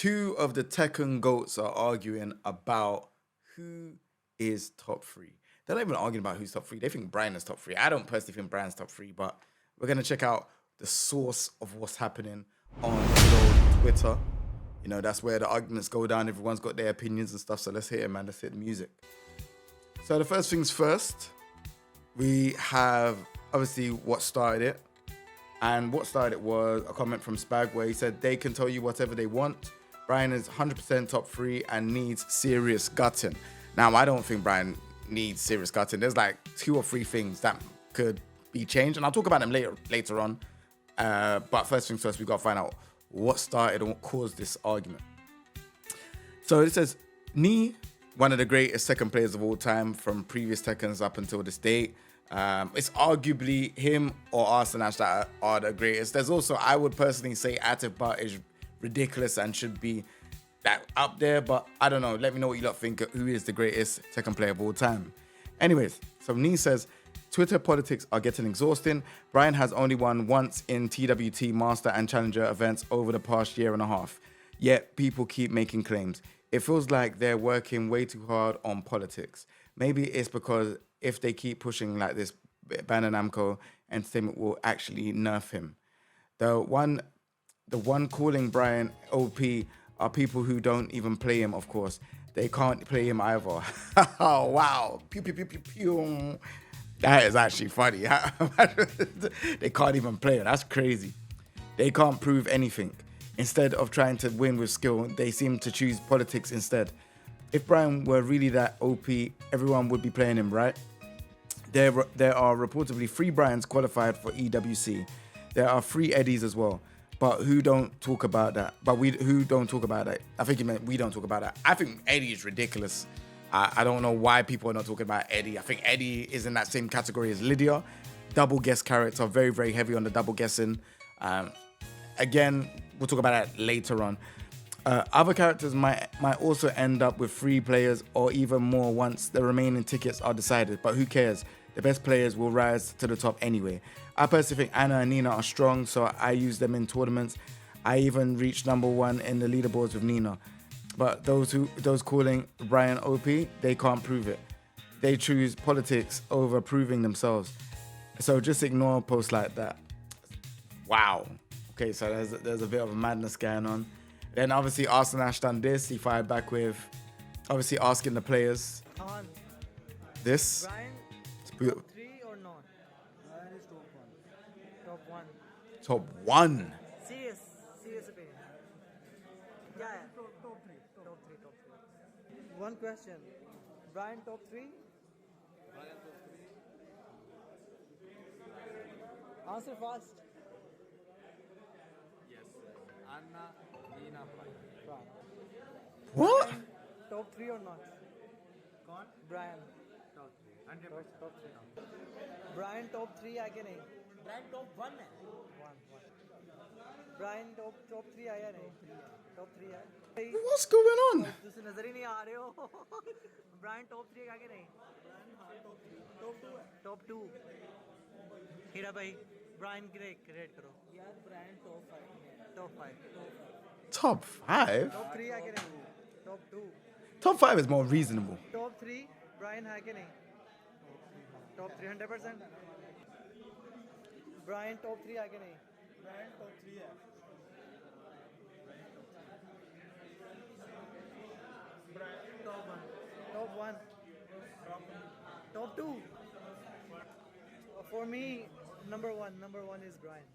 two of the Tekken goats are arguing about who is top three. They're not even arguing about who's top three. They think Bryan is top three. I don't personally think Bryan's top three, but we're gonna check out the source of what's happening on good old Twitter. You know, that's where the arguments go down. Everyone's got their opinions and stuff. So let's hear it, man. Let's hear the music. So the first things first, we have obviously what started it. And what started it was a comment from Spag where he said they can tell you whatever they want. Bryan is 100% top three and needs serious gutting. Now, I don't think Bryan needs serious gutting. There's like 2 or 3 things that could be changed. And I'll talk about them later on. But first things first, we got to find out what started and what caused this argument. So it says, Ni, one of the greatest Tekken players of all time from previous Tekkens up until this date. It's arguably him or Arsene Ash that are the greatest. There's also, I would personally say Atif Butt is ridiculous and should be that up there, but I don't know. Let me know what you lot think. Who is the greatest Tekken player of all time? Anyways, so Nee says, Twitter politics are getting exhausting. Bryan has only won once in TWT Master and Challenger events over the past year and a half. Yet people keep making claims. It feels like they're working way too hard on politics. Maybe it's because if they keep pushing like this, Bandai Namco Entertainment will actually nerf him. The one calling Bryan OP are people who don't even play him, of course. They can't play him either. Oh, wow. Pew, pew, pew, pew, pew. That is actually funny. They can't even play him. That's crazy. They can't prove anything. Instead of trying to win with skill, they seem to choose politics instead. If Bryan were really that OP, everyone would be playing him, right? There are reportedly 3 Bryans qualified for EWC. There are 3 Eddies as well. But who don't talk about that? Who don't talk about that? I think he meant we don't talk about that. I think Eddie is ridiculous. I don't know why people are not talking about Eddie. I think Eddie is in that same category as Lydia. Double guess character, very, very heavy on the double guessing. Again, we'll talk about that later on. Other characters might also end up with 3 players or even more once the remaining tickets are decided, but who cares? The best players will rise to the top anyway. I personally think Anna and Nina are strong, so I use them in tournaments. I even reached number 1 in the leaderboards with Nina. But those calling Bryan OP, they can't prove it. They choose politics over proving themselves. So just ignore posts like that. Wow. Okay, so there's a bit of a madness going on. Then obviously Arsene Ash done this. He fired back with obviously asking the players this. Bryan, top 3 or not? Bryan is top 1. Top 1. Serious opinion. Yeah. Top 3. One question. Bryan top 3? Bryan top 3. Answer fast. Yes. Anna, Nina, Bryan. What? Bryan, top 3 or not? Con? Bryan. Top 3. 100%. Top 3. Bryan top 3 आगे नहीं. Bryan top 1 है. 1. Bryan top 3 आया नहीं. Top 3 है. What's going on? तुझे नजर ही नहीं आ रहे हो. Bryan top 3 आगे नहीं. Bryan top 3. Top 2 है. Top 2. हीरा भाई, Bryan की रेट करो. यार Bryan top 5. Top 5. Top 5? Top 3 आगे नहीं. Top 2. Top 5 is more reasonable. Top 3 Bryan है कि नहीं? Top 3 100%. Bryan top 3 आगे नहीं. Bryan top 3 है. Bryan top 1. Top 1. Top 2. For me, number one is Bryan.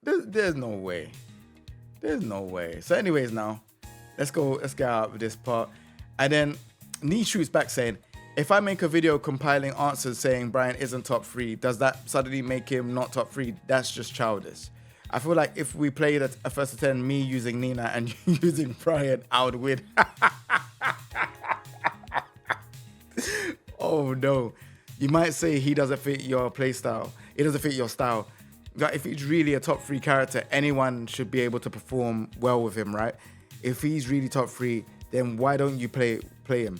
There's no way. There's no way. So anyways now, let's get out of this part. And then Nee shoots back saying, if I make a video compiling answers saying Bryan isn't top 3, does that suddenly make him not top 3? That's just childish. I feel like if we played a first to 10, me using Nina and using Bryan, I would win. Oh no. You might say he doesn't fit your play style. It doesn't fit your style. Like if he's really a top 3 character, anyone should be able to perform well with him, right? If he's really top 3, then why don't you play him?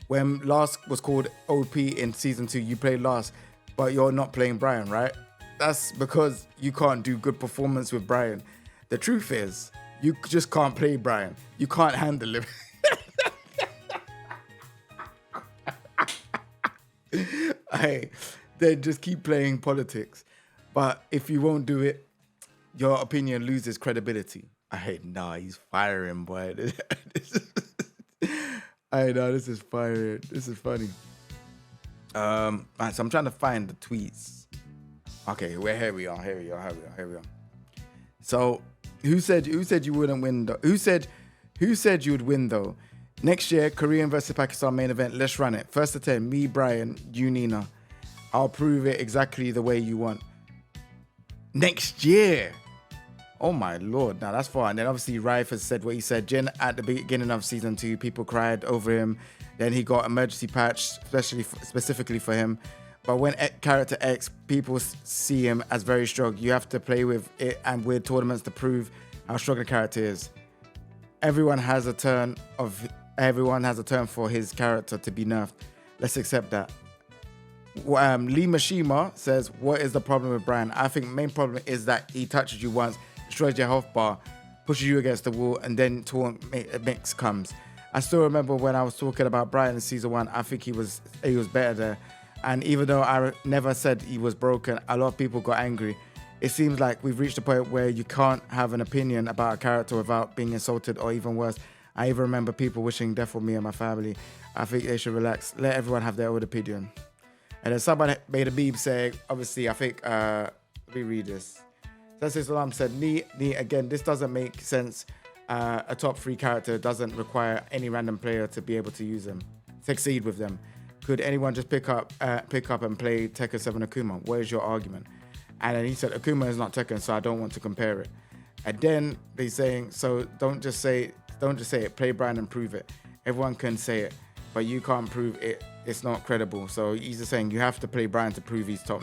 When Last was called OP in season 2, you played Last, but you're not playing Bryan, right? That's because you can't do good performance with Bryan. The truth is, you just can't play Bryan. You can't handle him. They just keep playing politics. But if you won't do it, your opinion loses credibility. Nah, he's firing, boy. This is firing. This is funny. Right, so I'm trying to find the tweets. Okay, here we are. So, who said you wouldn't win though? Who said you would win though? Next year, Korean versus Pakistan main event. Let's run it. First to 10, me, Bryan, you, Nina. I'll prove it exactly the way you want. Next year. Oh my Lord. Now that's far. And then obviously Rife has said what he said. Jin, at the beginning of season 2, people cried over him. Then he got emergency patch, specifically for him. But when character X, people see him as very strong. You have to play with it and with tournaments to prove how strong the character is. Everyone has a turn for his character to be nerfed. Let's accept that. Lee Mashima says, what is the problem with Bryan? I think the main problem is that he touches you once, destroys your health bar, pushes you against the wall, and then taunt mix comes. I still remember when I was talking about Bryan in season 1, I think he was better there. And even though I never said he was broken, a lot of people got angry. It seems like we've reached a point where you can't have an opinion about a character without being insulted, or even worse. I even remember people wishing death for me and my family. I think they should relax. Let everyone have their own opinion. And then someone made a meme saying, obviously, I think, let me read this. Sensei Salam said, Nee, again, this doesn't make sense. A top 3 character doesn't require any random player to be able to use them, succeed with them. Could anyone just pick up and play Tekken 7 Akuma? What is your argument? And then he said, Akuma is not Tekken, so I don't want to compare it. And then they're saying, so don't just say it. Play Bryan and prove it. Everyone can say it, but you can't prove it. It's not credible. So he's just saying you have to play Bryan to prove he's top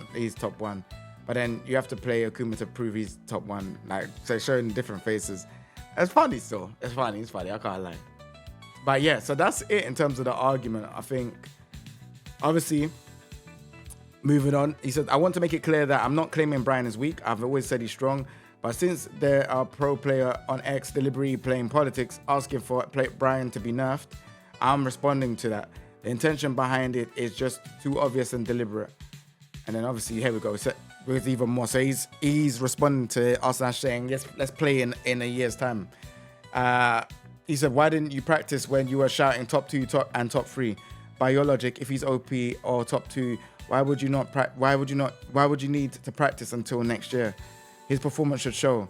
1. But then you have to play Akuma to prove he's top 1. Like, so showing different faces. It's funny still. It's funny. I can't lie. But yeah, so that's it in terms of the argument. I think, obviously, moving on. He said, I want to make it clear that I'm not claiming Bryan is weak. I've always said he's strong. But since there are pro player on X deliberately playing politics, asking for Bryan to be nerfed, I'm responding to that. The intention behind it is just too obvious and deliberate. And then obviously, here we go. So, with even more. So he's responding to us and saying, let's play in a year's time. He said, why didn't you practice when you were shouting top 2 and top 3? By your logic, if he's OP or top 2, why would you need to practice until next year? His performance should show.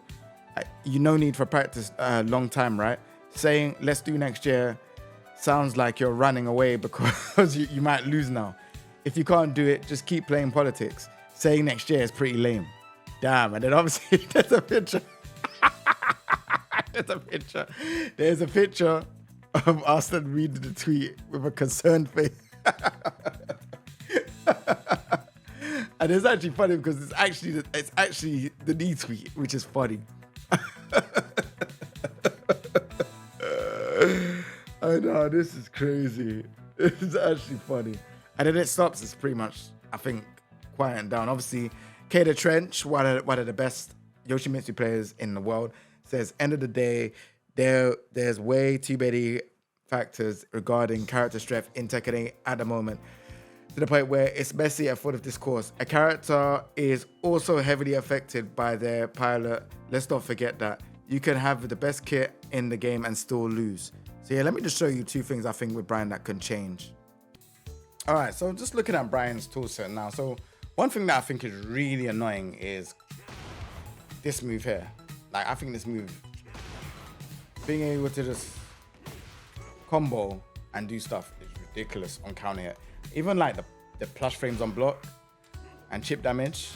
You no need for practice a long time, right? Saying let's do next year sounds like you're running away because you might lose now. If you can't do it, just keep playing politics. Saying next year is pretty lame. Damn. And then obviously there's a picture. There's a picture of Austin reading the tweet with a concerned face. And it's actually funny because it's actually the knee tweet, which is funny. I know, this is crazy. It's actually funny. And then it stops. It's pretty much, I think, quieting down. Obviously, Kader Trench, one of the best Yoshimitsu players in the world, says, end of the day, there's way too many factors regarding character strength in Tekken 8 at the moment, to the point where it's messy and full of discourse. A character is also heavily affected by their pilot. Let's not forget that. You can have the best kit in the game and still lose. So yeah, let me just show you 2 things I think with Bryan that can change. All right, so just looking at Bryan's toolset now. So one thing that I think is really annoying is this move here. Like, I think this move, being able to just combo and do stuff is ridiculous on counter hit. Even like the plus frames on block and chip damage,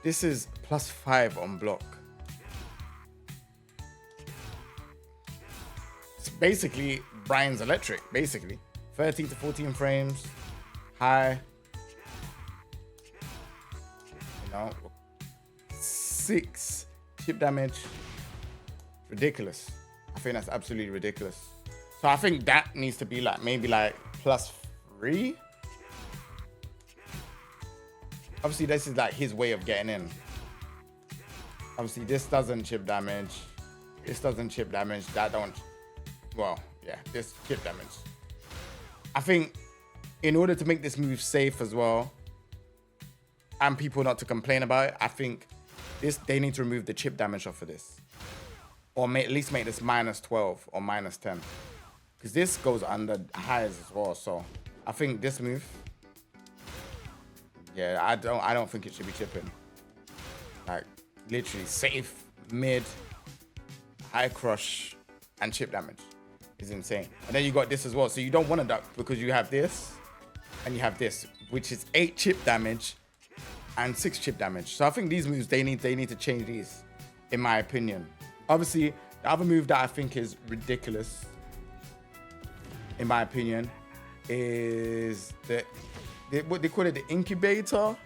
this is +5 on block. It's basically Bryan's electric, basically. 13 to 14 frames, high, 6 chip damage. Ridiculous. I think that's absolutely ridiculous. So I think that needs to be like maybe like +3. Obviously, this is like his way of getting in. Obviously, this doesn't chip damage. This doesn't chip damage. That don't. Well, yeah, this chip damage. I think in order to make this move safe as well, and people not to complain about it, I think they need to remove the chip damage off of this. Or at least make this -12 or -10. Because this goes under highs as well. So I think this move, yeah, I don't think it should be chipping. Like literally safe, mid, high crush, and chip damage is insane. And then you got this as well. So you don't want to duck because you have this and you have this, which is 8 chip damage and 6 chip damage. So I think these moves, they need to change these, in my opinion. Obviously, the other move that I think is ridiculous, in my opinion, is what they call it, the incubator.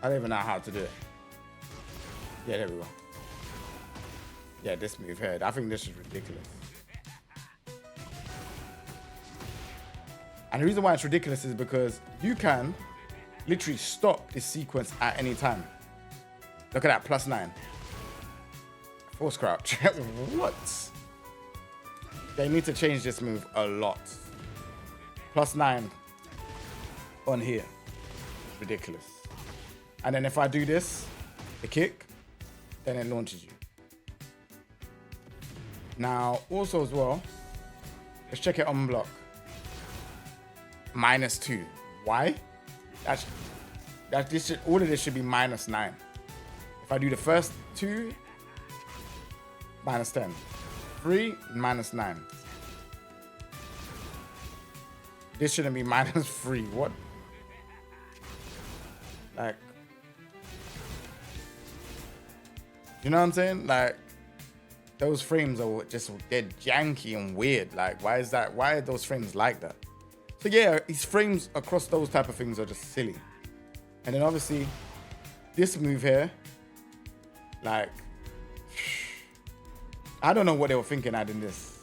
I don't even know how to do it. Yeah, there we go. Yeah, this move here. I think this is ridiculous. And the reason why it's ridiculous is because you can literally stop this sequence at any time. Look at that, +9. Force crouch. What? They need to change this move a lot. +9 on here. Ridiculous. And then if I do this, the kick, then it launches you. Now, also as well, let's check it on block. -2. Why? All of this should be -9. If I do the first 2, -10. 3, -9. This shouldn't be -3. What? Like, you know what I'm saying? Like, those frames are just, they're janky and weird. Like, why is that? Why are those frames like that? So yeah, these frames across those type of things are just silly. And then obviously, this move here, like, I don't know what they were thinking adding this.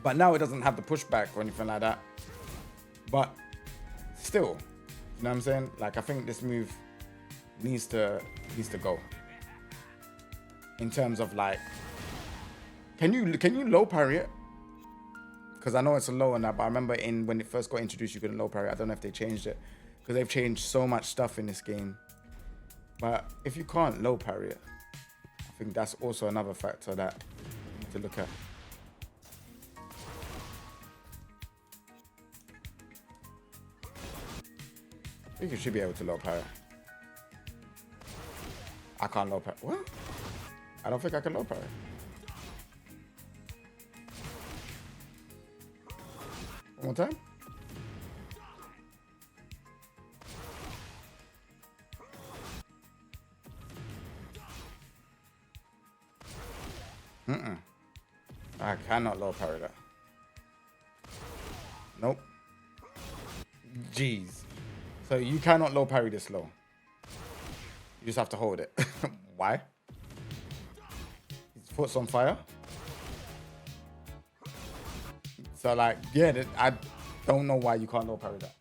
But now it doesn't have the pushback or anything like that. But still, you know what I'm saying? Like, I think this move needs to go. In terms of like, can you low parry it? Because I know it's a low on that, but I remember when it first got introduced, you couldn't low parry. I don't know if they changed it, because they've changed so much stuff in this game. But if you can't low parry it, I think that's also another factor that you need to look at. I think you should be able to low parry. I can't low parry. What? I don't think I can low parry. One more time. I cannot low parry that. Nope. Jeez. So you cannot low parry this low. You just have to hold it. Why? His foot's on fire. So like, yeah, I don't know why you can't low parry that.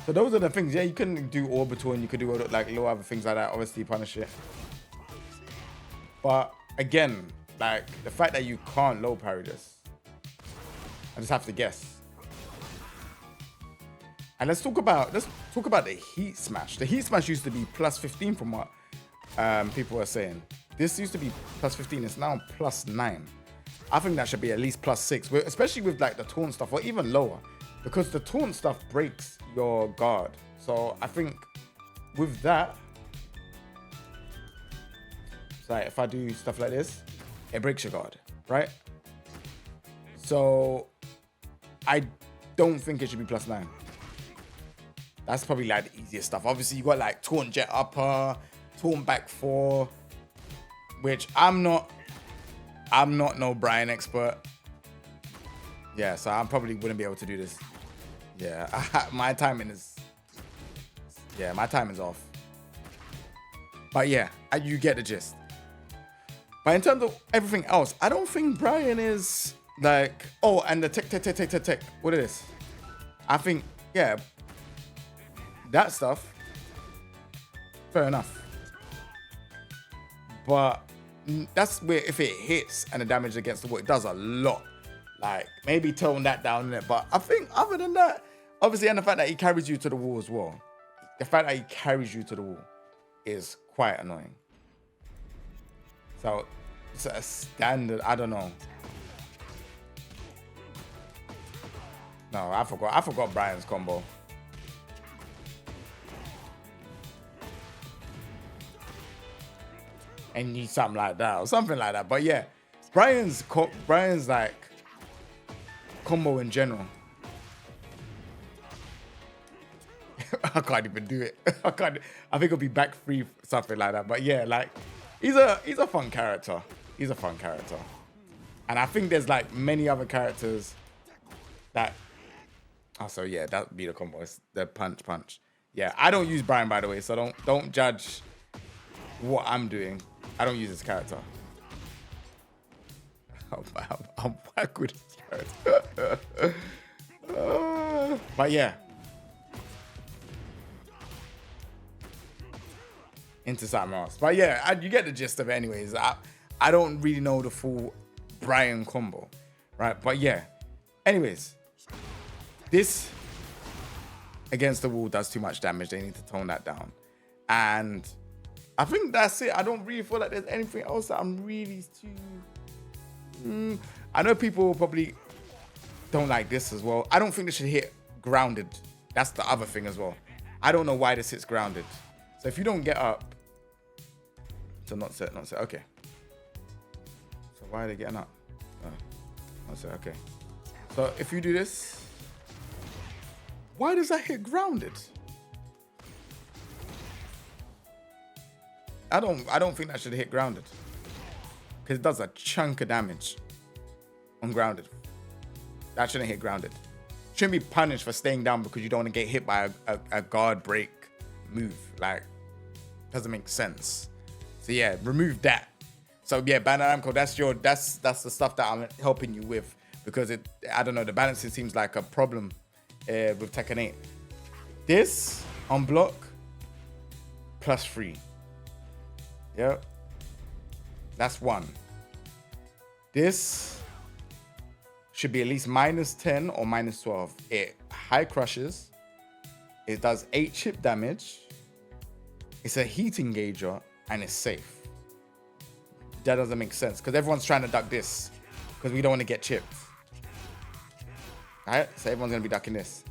So those are the things. Yeah, you can do orbital and you could do like little other things like that. Obviously, punish it. But again, like the fact that you can't low parry this, I just have to guess. And let's talk about the heat smash. The heat smash used to be +15 from what people were saying. This used to be +15. It's now +9. I think that should be at least +6, especially with like the taunt stuff, or even lower, because the taunt stuff breaks your guard. So I think with that, it's like if I do stuff like this, it breaks your guard, right? So I don't think it should be +9. That's probably like the easiest stuff. Obviously, you got like taunt jet upper, taunt back 4, which I'm not no Bryan expert. Yeah, so I probably wouldn't be able to do this. Yeah, my timing is off. But yeah, you get the gist. But in terms of everything else, I don't think Bryan is like, oh, and the tech. What is this? I think yeah, that stuff, fair enough. But that's where if it hits and the damage against the wall, it does a lot. Like, maybe tone that down in it. But I think other than that, obviously, and the fact that he carries you to the wall as well. The fact that he carries you to the wall is quite annoying. So it's a standard, I don't know. No, I forgot Bryan's combo. And need something like that or something like that. But yeah, Bryan's like combo in general. I can't even do it. I think it'll be back free, something like that. But yeah, like he's a fun character. He's a fun character. And I think there's like many other characters that. Oh, so yeah, that would be the combo. It's the punch. Yeah, I don't use Bryan, by the way, so don't judge what I'm doing. I don't use this character. I'm back with this character. But yeah. Into something else. But yeah, you get the gist of it anyways. I don't really know the full Bryan combo, right? But yeah. Anyways. This against the wall does too much damage. They need to tone that down. And I think that's it. I don't really feel like there's anything else that I'm really too... I know people probably don't like this as well. I don't think this should hit grounded. That's the other thing as well. I don't know why this hits grounded. So if you don't get up... So not set. Okay. So why are they getting up? Not set. Okay. So if you do this... Why does that hit grounded? I don't think that should hit grounded. Because it does a chunk of damage on grounded. That shouldn't hit grounded. Shouldn't be punished for staying down because you don't want to get hit by a guard break move. Like, doesn't make sense. So yeah, remove that. So yeah, Bandai Namco, that's the stuff that I'm helping you with. Because I don't know, the balancing seems like a problem with Tekken 8. This on block +3. Yep. That's 1. This should be at least -10 or -12. It high crushes. It does 8 chip damage. It's a heat engager and it's safe. That doesn't make sense because everyone's trying to duck this because we don't want to get chipped. Alright, so everyone's gonna be ducking this.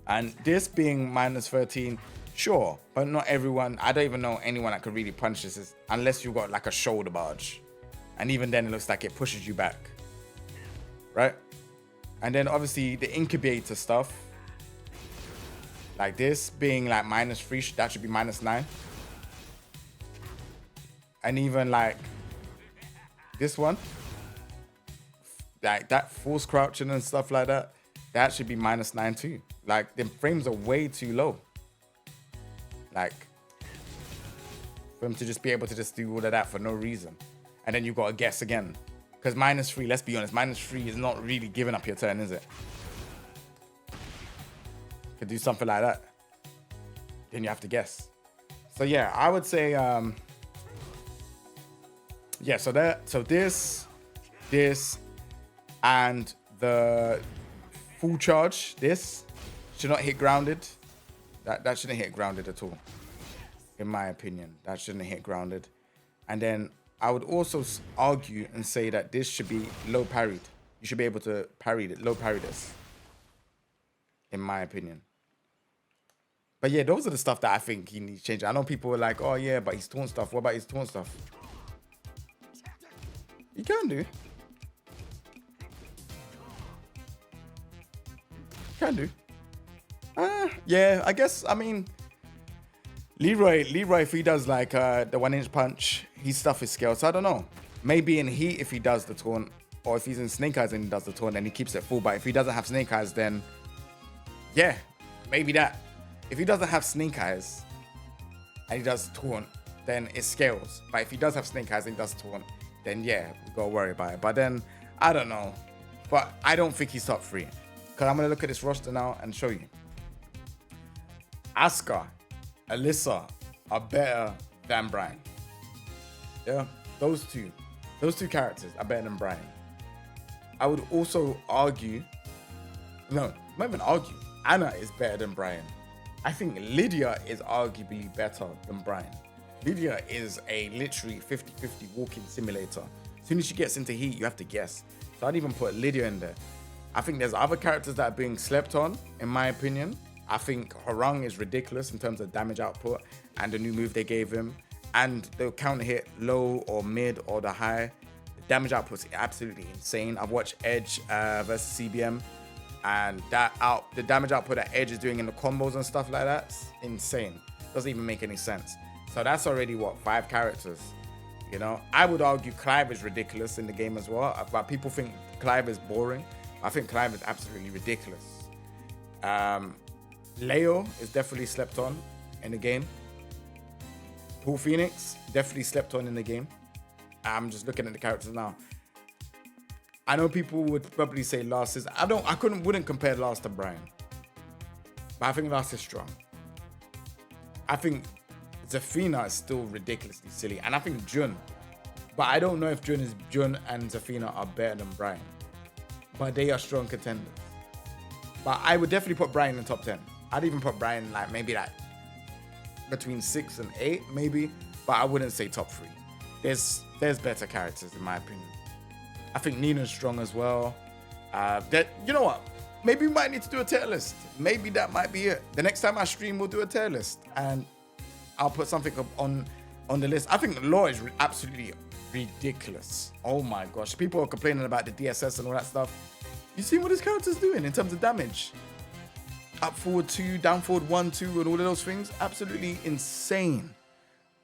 And this being -13, sure, but not everyone. I don't even know anyone that could really punch this unless you got like a shoulder barge. And even then it looks like it pushes you back. Right? And then obviously the incubator stuff. Like this being like -3, that should be -9. And even like this one. Like that force crouching and stuff like that, that should be -9 too. Like the frames are way too low. Like for him to just be able to just do all of that for no reason. And then you got to guess again. Because -3, let's be honest, -3 is not really giving up your turn, is it? Could do something like that. Then you have to guess. So yeah, I would say yeah, so this and the full charge, this should not hit grounded. That shouldn't hit grounded at all. In my opinion, that shouldn't hit grounded. And then I would also argue and say that this should be low parried. You should be able to low parry this. In my opinion. But yeah, those are the stuff that I think he needs changing. I know people are like, oh yeah, but he's taunt stuff. What about his taunt stuff? You can do. Can do. Yeah, I guess, I mean, Leroy, if he does like the 1-inch punch, his stuff is scaled. So I don't know. Maybe in heat if he does the taunt, or if he's in Snake Eyes and he does the taunt, then he keeps it full. But if he doesn't have Snake Eyes, then yeah, maybe that. If he doesn't have Snake Eyes and he does taunt, then it scales. But if he does have Snake Eyes and he does taunt, then yeah, we gotta worry about it. But then, I don't know. But I don't think he's top 3. because I'm going to look at this roster now and show you. Asuka, Alyssa are better than Bryan. Yeah, those two characters are better than Bryan. I would also argue, no, not even argue, Anna is better than Bryan. I think Lydia is arguably better than Bryan. Lydia is a literally 50-50 walking simulator. As soon as she gets into heat, you have to guess. So I'd even put Lydia in there. I think there's other characters that are being slept on, in my opinion. I think Harung is ridiculous in terms of damage output and the new move they gave him. And the counter hit low or mid or the high. The damage output is absolutely insane. I've watched Edge versus CBM, and the damage output that Edge is doing in the combos and stuff like that's insane. Doesn't even make any sense. So that's already, what, 5 characters? You know, I would argue Clive is ridiculous in the game as well, but people think Clive is boring. I think Clive is absolutely ridiculous. Leo is definitely slept on in the game. Paul Phoenix, definitely slept on in the game. I'm just looking at the characters now. I know people would probably say Last is, wouldn't compare Last to Bryan. But I think Last is strong. I think Zafina is still ridiculously silly. And I think Jun. But I don't know if Jun and Zafina are better than Bryan. But they are strong contenders. But I would definitely put Bryan in the top 10. I'd even put Bryan maybe between 6 and 8, maybe. But I wouldn't say top 3. There's better characters in my opinion. I think Nina's strong as well. You know what? Maybe we might need to do a tier list. Maybe that might be it. The next time I stream, we'll do a tier list. And I'll put something up on the list. I think Law is absolutely ridiculous. Oh my gosh. People are complaining about the DSS and all that stuff. You see what this character's doing in terms of damage? Up forward 2, down forward 1, 2, and all of those things. Absolutely insane.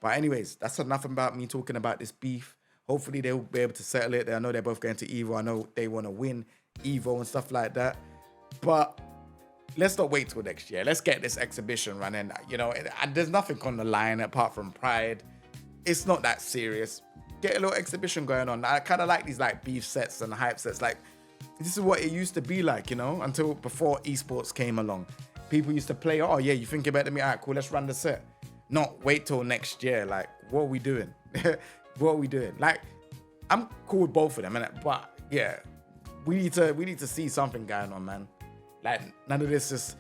But anyways, that's enough about me talking about this beef. Hopefully they'll be able to settle it. I know they're both going to Evo. I know they want to win Evo and stuff like that. But let's not wait till next year. Let's get this exhibition running. You know, there's nothing on the line apart from pride. It's not that serious. Get a little exhibition going on. I kind of like these beef sets and hype sets. This is what it used to be like, you know, until before esports came along. People used to play, oh yeah, you think you're better than me? All right, cool, let's run the set. Not wait till next year. What are we doing? What are we doing? I'm cool with both of them, but yeah, we need to see something going on, man. None of this is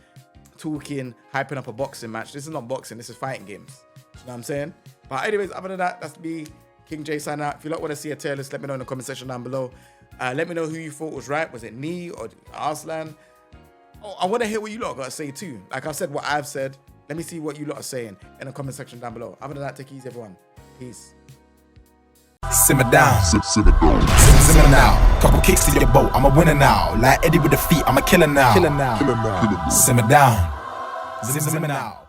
talking, hyping up a boxing match. This is not boxing, this is fighting games. You know what I'm saying? But anyways, other than that, that's me, King J signing out. If you want to see a tier list, let me know in the comment section down below. Let me know who you thought was right. Was it me or Arslan? Oh, I want to hear what you lot got to say too. Like I've said what I've said. Let me see what you lot are saying in the comment section down below. Other than that, take it easy, everyone. Peace. Simmer down. Simmer now. Couple kicks to your boat. I'm a winner now. Like Eddie with the feet. I'm a killer now. Simmer down. Simmer now.